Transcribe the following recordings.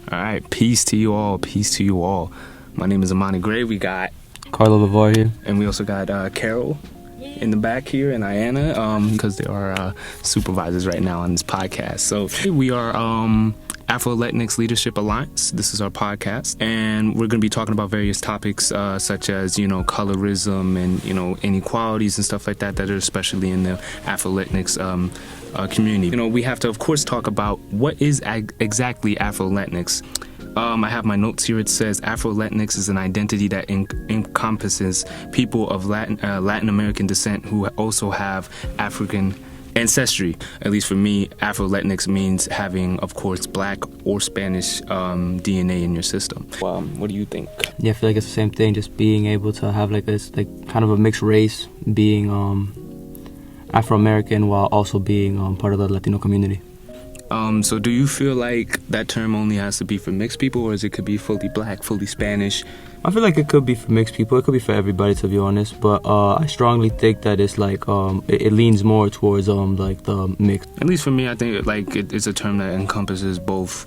All right, peace to you all. Peace to you all. My name is Amani Gray. We got Carlo Lavar here. And we also got Carol in the back here and Ayana, because they are supervisors right now on this podcast. So we are Afro-Latinx Leadership Alliance. This is our podcast, and we're going to be talking about various topics such as, colorism and, inequalities and stuff like that are especially in the Afro-Latinx community. We have to, of course, talk about what is exactly Afro-Latinx. I have my notes here. It says Afro-Latinx is an identity that encompasses people of Latin American descent who also have African ancestry. At least for me, Afro-Latinx means having, of course, Black or Spanish DNA in your system. What do you think? Yeah, I feel like it's the same thing. Just being able to have kind of a mixed race, being Afro-American while also being part of the Latino community. So do you feel like that term only has to be for mixed people, or is it could be fully Black, fully Spanish? I feel like it could be for mixed people. It could be for everybody, to be honest. But I strongly think that it's it leans more towards the mixed. At least for me, I think it's a term that encompasses both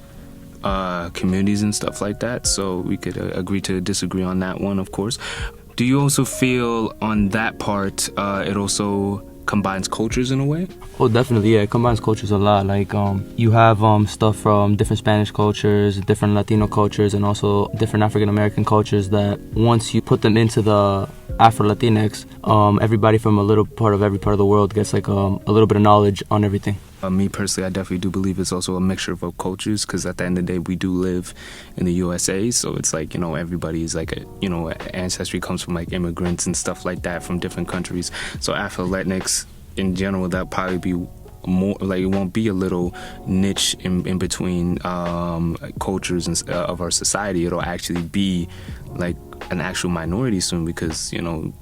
communities and stuff like that. So we could agree to disagree on that one, of course. Do you also feel on that part it also combines cultures in a way? Oh, definitely, yeah. It combines cultures a lot. You have stuff from different Spanish cultures, different Latino cultures, and also different African American cultures that once you put them into the Afro-Latinx, everybody from a little part of every part of the world gets a little bit of knowledge on everything. Me personally, I definitely do believe it's also a mixture of cultures, because at the end of the day, we do live in the USA, so it's everybody's ancestry comes from immigrants and stuff like that from different countries. So Afro-Latinx in general, that'll probably be more it won't be a little niche in between cultures and, of our society. It'll actually be an actual minority soon, because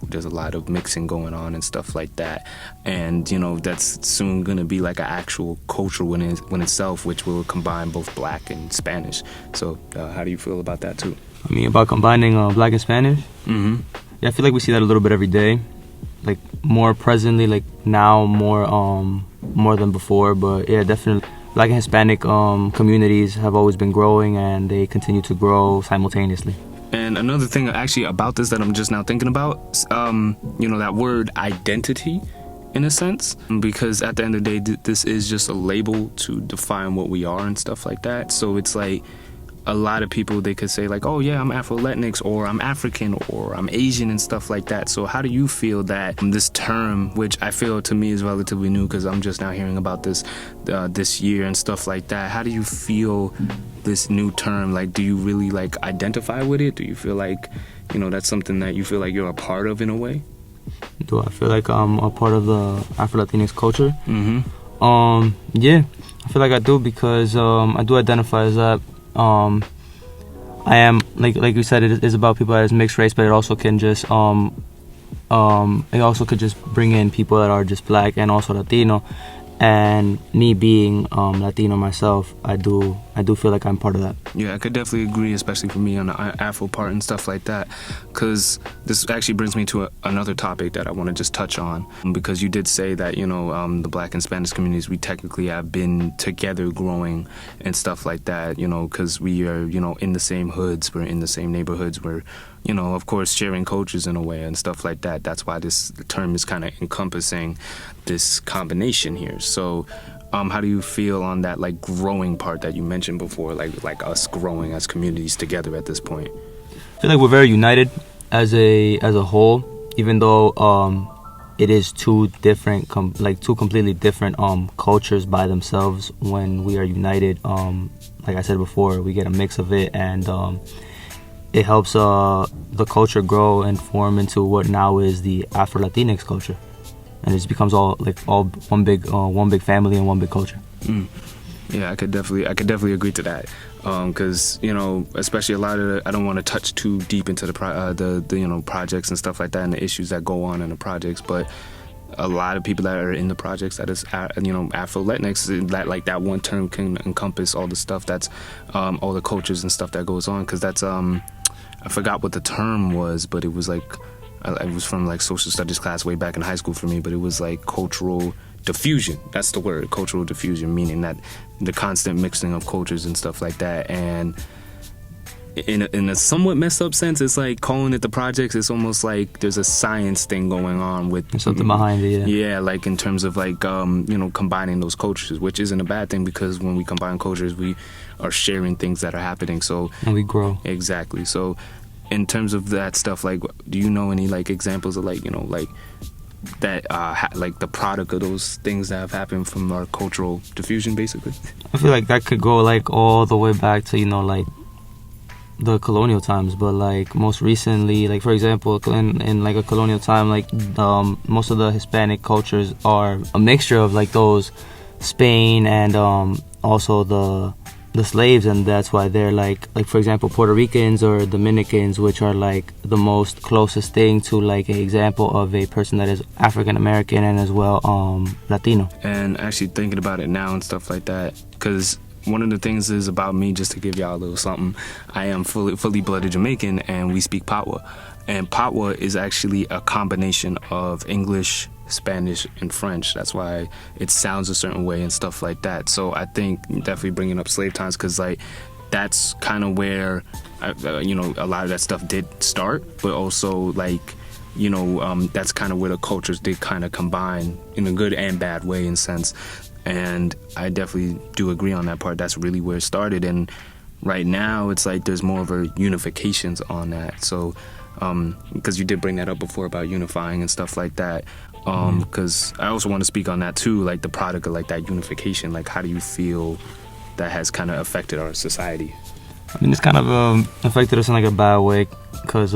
there's a lot of mixing going on and stuff like that, and that's soon gonna be an actual culture within itself, which will combine both Black and Spanish. So how do you feel about that too? I mean, about combining Black and Spanish? Mm-hmm. Yeah, I feel like we see that a little bit every day, more presently, now more than before. But yeah, definitely Black and Hispanic communities have always been growing, and they continue to grow simultaneously. And another thing actually about this that I'm just now thinking about, that word identity, in a sense, because at the end of the day, this is just a label to define what we are and stuff like that. So it's a lot of people, they could say oh yeah, I'm Afro-Latinx, or I'm African, or I'm Asian and stuff like that. So how do you feel that this term, which I feel to me is relatively new, because I'm just now hearing about this this year and stuff like that, how do you feel this new term, do you really identify with it? Do you feel that's something that you feel you're a part of in a way? Do I feel like I'm a part of the Afro-Latinx culture? Mm-hmm. Yeah, I feel like I do, because I do identify as that. I am like you said, it is about people as mixed race, but it also can just it also could just bring in people that are just Black and also Latino. And me being Latino myself, I do feel like I'm part of that. Yeah, I could definitely agree, especially for me on the Afro part and stuff like that, because this actually brings me to another topic that I want to just touch on, because you did say that the Black and Spanish communities, we technically have been together growing and stuff like that, because we are in the same hoods, we're in the same neighborhoods, we're of course sharing cultures in a way and stuff like that. That's why this term is kind of encompassing this combination here. So how do you feel on that growing part that you mentioned before, like us growing as communities together at this point? I feel like we're very united as a whole, even though it is two different two completely different cultures by themselves. When we are united, like I said before, we get a mix of it, and it helps the culture grow and form into what now is the Afro-Latinx culture, and it becomes all one big family and one big culture. Yeah, I could definitely agree to that, because especially a lot of I don't want to touch too deep into the projects and stuff like that and the issues that go on in the projects, but a lot of people that are in the projects that is Afro-Latinx, that one term can encompass all the stuff that's all the cultures and stuff that goes on, because that's I forgot what the term was, but it was it was from social studies class way back in high school for me, but it was cultural diffusion. That's the word, cultural diffusion, meaning that the constant mixing of cultures and stuff like that. And in a somewhat messed up sense, it's like calling it the projects. It's almost like there's a science thing going on with There's something behind it. Yeah, like in terms of like combining those cultures, which isn't a bad thing, because when we combine cultures, we are sharing things that are happening. So And we grow. Exactly. So in terms of that stuff, like, do you know any like examples of like like that like the product of those things that have happened from our cultural diffusion, basically? I feel like that could go like all the way back to like the colonial times, but like most recently, like for example, in like a colonial time, like most of the Hispanic cultures are a mixture of like those Spain and also the slaves, and that's why they're like for example Puerto Ricans or Dominicans, which are like the most closest thing to like an example of a person that is African American and as well Latino. And actually thinking about it now and stuff like that, because one of the things is about me, just to give y'all a little something, I am fully blooded Jamaican, and we speak Patois. And Patois is actually a combination of English, Spanish, and French. That's why it sounds a certain way and stuff like that. So I think definitely bringing up slave times, because like that's kind of where a lot of that stuff did start, but also like that's kind of where the cultures did kind of combine in a good and bad way in sense. And I definitely do agree on that part. That's really where it started. And right now, it's like there's more of a unifications on that. So, because you did bring that up before about unifying and stuff like that. Because I also want to speak on that too, like the product of like that unification. Like, how do you feel that has kind of affected our society? I mean, it's kind of affected us in like a bad way, because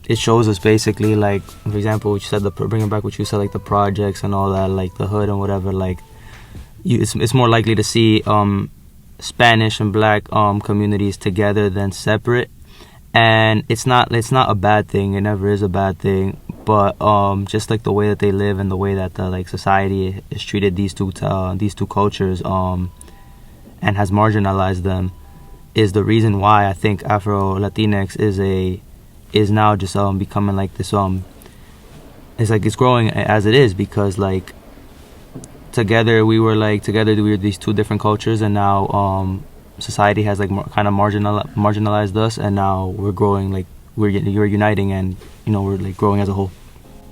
it shows us basically, like, for example, what you said, bringing back what you said, like the projects and all that, like the hood and whatever, like, it's more likely to see Spanish and Black communities together than separate, and it's not a bad thing. It never is a bad thing, but just like the way that they live and the way that the like society has treated these two cultures and has marginalized them is the reason why I think Afro-Latinx is now just becoming like this it's like it's growing as it is, because like together we were these two different cultures, and now society has like kind of marginalized us, and now we're growing, like we're uniting, and we're like growing as a whole.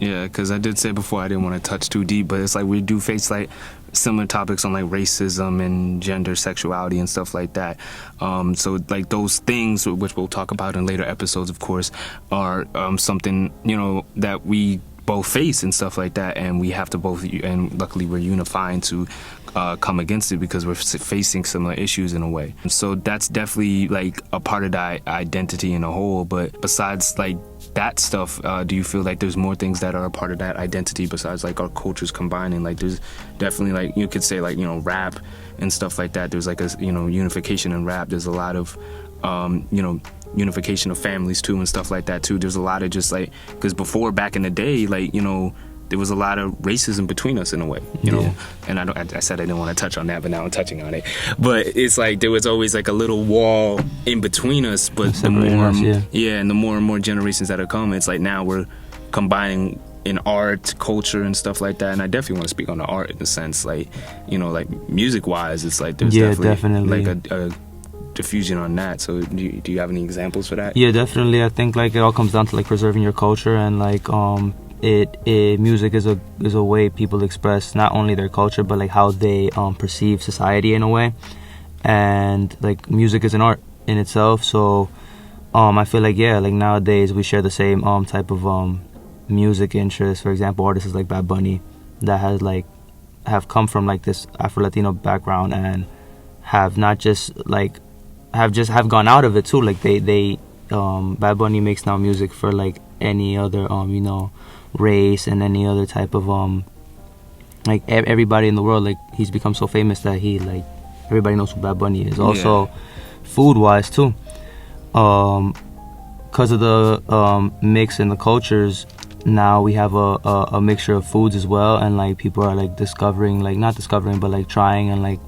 Yeah, because I did say before I didn't want to touch too deep, but it's like we do face like similar topics on like racism and gender, sexuality and stuff like that. So like those things, which we'll talk about in later episodes, of course, are something that we both face and stuff like that, and we have to both, and luckily we're unifying to come against it, because we're facing similar issues in a way. So that's definitely like a part of that identity in a whole. But besides like that stuff, do you feel like there's more things that are a part of that identity besides like our cultures combining? Like there's definitely, like you could say, like rap and stuff like that. There's like a unification in rap. There's a lot of unification of families too and stuff like that too. There's a lot of just like, because before, back in the day, like there was a lot of racism between us in a way, you know. And I said I didn't want to touch on that, but now I'm touching on it. But it's like there was always like a little wall in between us. But the more, and the more and more generations that have come, it's like now we're combining in art, culture, and stuff like that. And I definitely want to speak on the art in the sense, like like music wise, it's like there's definitely like a diffusion on that. So do you have any examples for that? Yeah, definitely. I think like it all comes down to like preserving your culture, and like music is a way people express not only their culture but like how they perceive society in a way. And like music is an art in itself, so I feel like like nowadays we share the same type of music interests. For example, artists like Bad Bunny that have come from like this Afro-Latino background and have not just like have gone out of it too. Like they Bad Bunny makes now music for like any other race and any other type of like everybody in the world. Like he's become so famous that everybody knows who Bad Bunny is. Also food wise too, because of the mix in the cultures. Now we have a mixture of foods as well, and like people are like discovering, like not discovering but like trying and like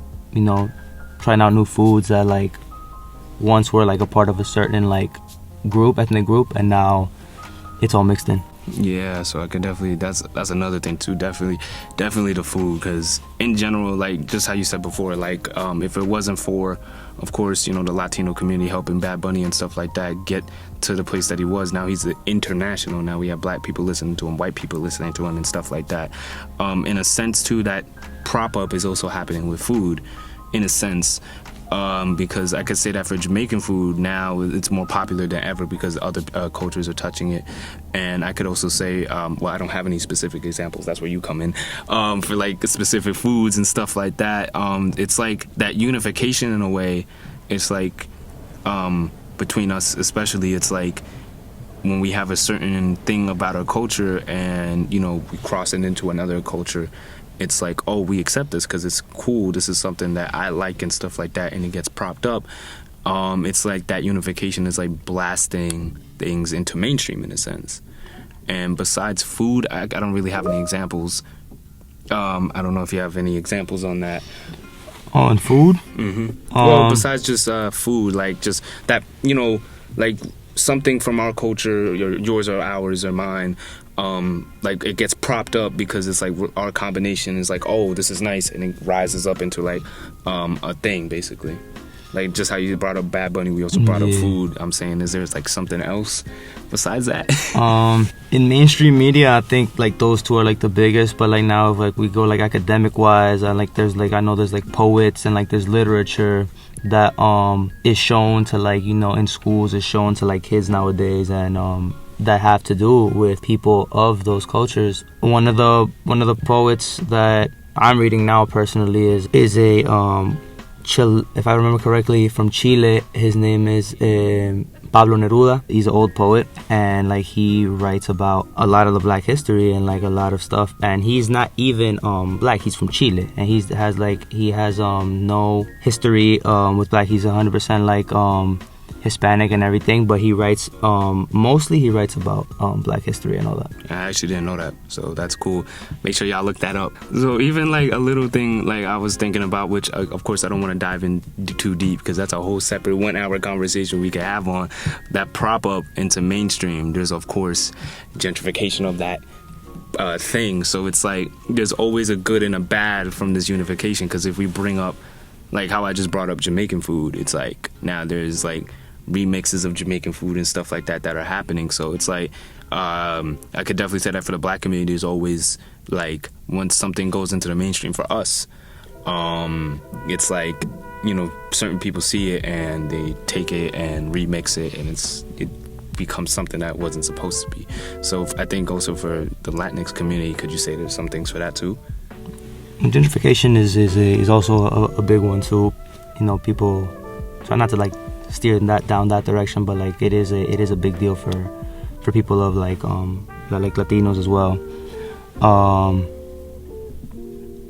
trying out new foods that like once were like a part of a certain like ethnic group, and now it's all mixed in. Yeah, so I could definitely, that's another thing too, definitely the food, because in general, like just how you said before, like if it wasn't for, of course, you know, the Latino community helping Bad Bunny and stuff like that get to the place that he was, now he's international. Now we have black people listening to him, white people listening to him and stuff like that. In a sense too, that prop up is also happening with food, in a sense. Because I could say that for Jamaican food now it's more popular than ever because other cultures are touching it. And I could also say, well, I don't have any specific examples, that's where you come in, for like specific foods and stuff like that. It's like that unification in a way. It's like between us especially, it's like when we have a certain thing about our culture and, you know, we cross it into another culture, it's like, oh, we accept this because it's cool, this is something that I like and stuff like that, and it gets propped up. It's like that unification is like blasting things into mainstream in a sense. And besides food, I don't really have any examples. I don't know if you have any examples on that. On food? Well, besides just food, like just that, you know, like something from our culture, yours or ours or mine, like it gets propped up because it's like our combination is like, oh, this is nice, and it rises up into like a thing basically. Like just how you brought up Bad Bunny, we also brought up food. I'm saying, is there like something else besides that? In mainstream media, I think like those two are like the biggest. But like now, if like we go like academic wise, I like there's like, I know there's like poets and like there's literature that is shown to like, you know, in schools, is shown to like kids nowadays, and that have to do with people of those cultures. One of the poets that I'm reading now personally is a if I remember correctly, from Chile. His name is Pablo Neruda. He's an old poet, and like he writes about a lot of the black history and like a lot of stuff. And he's not even black. He's from Chile, and he has no history with black. He's 100% like Hispanic and everything, but he writes mostly about black history and all that. I actually didn't know that, so that's cool. Make sure y'all look that up. So even like a little thing like I was thinking about, which of course I don't want to dive in too deep because that's a whole separate 1 hour conversation we could have on that prop up into mainstream. There's of course gentrification of that thing, so it's like there's always a good and a bad from this unification, because if we bring up like how I just brought up Jamaican food, it's like now there's like remixes of Jamaican food and stuff like that are happening. So it's like I could definitely say that for the black community is always like once something goes into the mainstream for us, it's like, you know, certain people see it and they take it and remix it, and it becomes something that wasn't supposed to be. So I think also for the Latinx community, could you say there's some things for that too? Gentrification is also a big one too. You know, people try not to like steer down that direction, but like it is a big deal for people of like Latinos as well.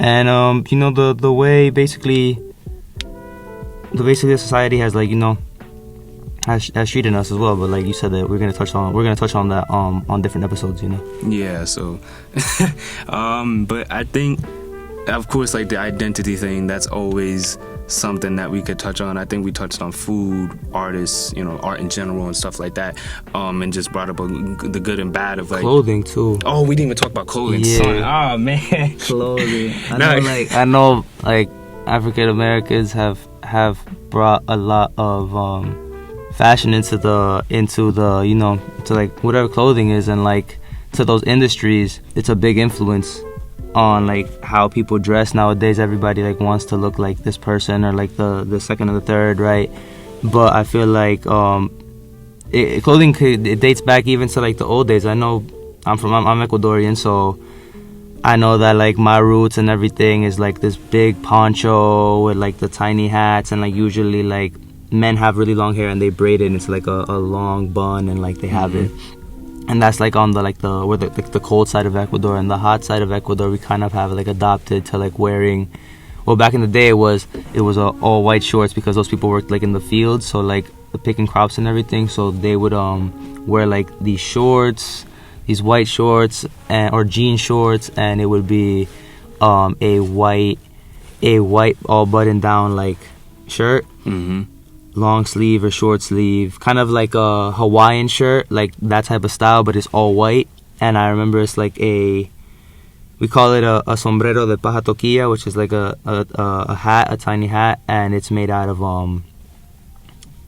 And you know, the way basically the society has like, you know, has treated us as well. But like you said, that we're gonna touch on that on different episodes, you know. Yeah. So, but I think, of course, like the identity thing, that's always something that we could touch on. I think we touched on food, artists, you know, art in general and stuff like that, and just brought up the good and bad of like clothing too. Oh, we didn't even talk about clothing. Yeah. Son. Oh man, clothing. I know like African Americans have brought a lot of fashion into the you know, to like whatever clothing is, and like to those industries. It's a big influence on like how people dress nowadays. Everybody like wants to look like this person or like the second or the third, right? But I feel like clothing it dates back even to like the old days. I know I'm Ecuadorian, so I know that like my roots and everything is like this big poncho with like the tiny hats, and like usually like men have really long hair and they braid it into like a long bun, and like they have it. And that's like on the cold side of Ecuador. And the hot side of Ecuador, we kind of have like adopted to like wearing, well, back in the day it was all white shorts, because those people worked like in the fields, so like the picking crops and everything. So they would wear like these shorts, these white shorts or jean shorts, and it would be a white all button down like shirt. Long sleeve or short sleeve, kind of like a Hawaiian shirt, like that type of style, but it's all white. and I remember it's like we call it a sombrero de paja toquilla, which is like a hat, a tiny hat, and it's made out of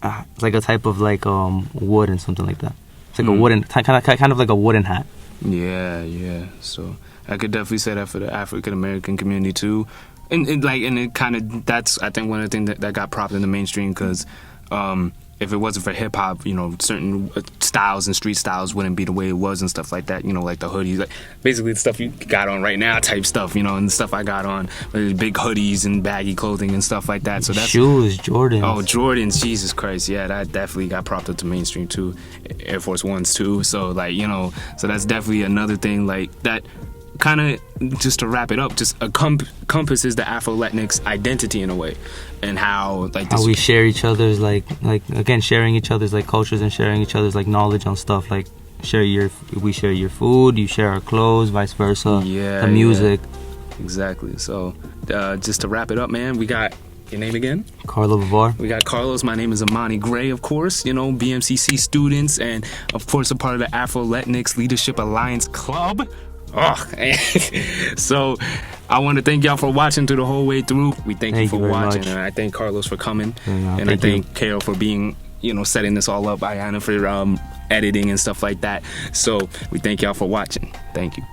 it's like a type of like wood and something like that. It's like a wooden kind of like a wooden hat. Yeah. So I could definitely say that for the African American community too, and it kind of, that's, I think, one of the things that got propped in the mainstream, because if it wasn't for hip hop, certain styles and street styles wouldn't be the way it was and stuff like that. Like the hoodies, like basically the stuff you got on right now type stuff, and the stuff I got on, big hoodies and baggy clothing and stuff like that. So that's shoes, Jordans. Oh, Jordans, Jesus Christ, yeah, that definitely got propped up to mainstream too. Air Force Ones too. So so that's definitely another thing like that. Kind of, just to wrap it up, just encompasses the Afro-Latinx identity in a way, and how how we share each other's sharing each other's cultures and sharing each other's knowledge on stuff, we share your food, you share our clothes, vice versa. Yeah, the music. Yeah. Exactly. So just to wrap it up, man, we got your name again? Carlo Bavar. We got Carlos. My name is Amani Gray, of course. BMCC students, and of course a part of the Afro-Latinx Leadership Alliance Club. So I want to thank y'all for watching through the whole way through. We thank you for watching, and I thank Carlos for coming, and I thank Carol for being, setting this all up, Ayana for editing and stuff like that. So we thank y'all for watching. Thank you.